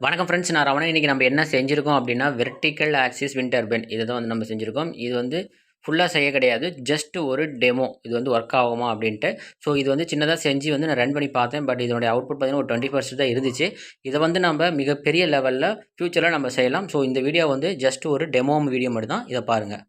வணக்கம் ஃப்ரெண்ட்ஸ், நான் ரமணன். இன்றைக்கி நம்ம என்ன செஞ்சுருக்கோம் அப்படின்னா, வெர்டிக்கல் ஆக்சிஸ் விண்ட் டர்பைன் இதை தான் வந்து நம்ம செஞ்சுருக்கோம். இது வந்து ஃபுல்லாக செய்ய கிடையாது, ஜஸ்ட் ஒரு டெமோ. இது வந்து ஒர்க் ஆகுமா அப்படின்ட்டு. ஸோ இது வந்து சின்னதாக செஞ்சு வந்து நான் ரன் பண்ணி பார்த்தேன். பட் இதனுடைய அவுட்புட் பார்த்தீங்கன்னா ஒரு 20% தான் இருந்துச்சு. இதை வந்து நம்ம மிகப்பெரிய லெவலில் ஃப்யூச்சரில் நம்ம செய்யலாம். ஸோ இந்த வீடியோ வந்து ஜஸ்ட் ஒரு டெமோ வீடியோ மட்டும் தான். இதை பாருங்கள்.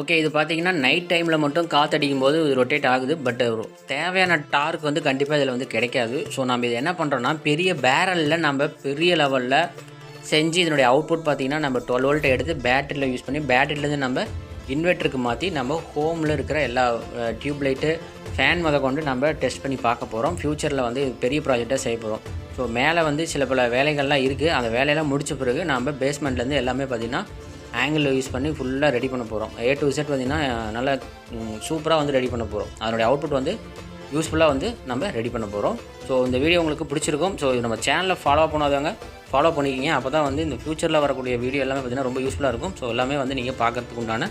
ஓகே, இது பார்த்தீங்கன்னா நைட் டைமில் மட்டும் காற்றடிக்கும் போது இது ரொட்டேட் ஆகுது. பட் தேவையான டார்க் வந்து கண்டிப்பாக இதில் வந்து கிடைக்காது. ஸோ நம்ம இதை என்ன பண்ணுறோன்னா, பெரிய பேரலில் நம்ம பெரிய லெவலில் செஞ்சு இதனுடைய அவுட்புட் பார்த்திங்கன்னா நம்ம 12 வோல்ட்டை எடுத்து பேட்டரியில் யூஸ் பண்ணி பேட்டரியிலேருந்து நம்ம இன்வெர்ட்டருக்கு மாற்றி நம்ம ஹோமில் இருக்கிற எல்லா டியூப் லைட்டு ஃபேன் கொண்டு நம்ம டெஸ்ட் பண்ணி பார்க்க போகிறோம். ஃப்யூச்சரில் வந்து பெரிய ப்ராஜெக்டாக செய்ய போகிறோம். ஸோ மேலே வந்து சில பல வேலைகள்லாம் இருக்குது. அந்த வேலையெல்லாம் முடித்த பிறகு நம்ம பேஸ்மெண்ட்லேருந்து எல்லாமே பார்த்திங்கன்னா ஆங்கிள் யூஸ் பண்ணி ஃபுல்லாக ரெடி பண்ண போகிறோம். A to Z பார்த்திங்கன்னா நல்லா சூப்பராக வந்து ரெடி பண்ண போகிறோம். அதனுடைய அவுட்புட் வந்து யூஸ்ஃபுல்லாக வந்து நம்ம ரெடி பண்ண போகிறோம். ஸோ இந்த வீடியோ உங்களுக்கு பிடிச்சிருக்கும். ஸோ இது நம்ம சேனலில் ஃபாலோ பண்ணாதவங்க ஃபாலோ பண்ணிக்கிங்க. அப்போ தான் வந்து இந்த ஃப்யூச்சரில் வரக்கூடிய வீடியோ எல்லாமே பார்த்திங்கன்னா ரொம்ப யூஸ்ஃபுல்லாக இருக்கும். ஸோ எல்லாமே வந்து நீங்கள் பார்க்குறதுக்கு உண்டான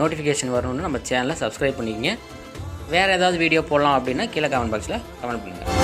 நோட்டிஃபிகேஷன் வரணும்னு நம்ம சேனலை சப்ஸ்கிரைப் பண்ணிக்கிங்க. வேறு ஏதாவது வீடியோ போடலாம் அப்படின்னா கீழே கமெண்ட் பாக்ஸில் கமெண்ட் பண்ணுங்கள்.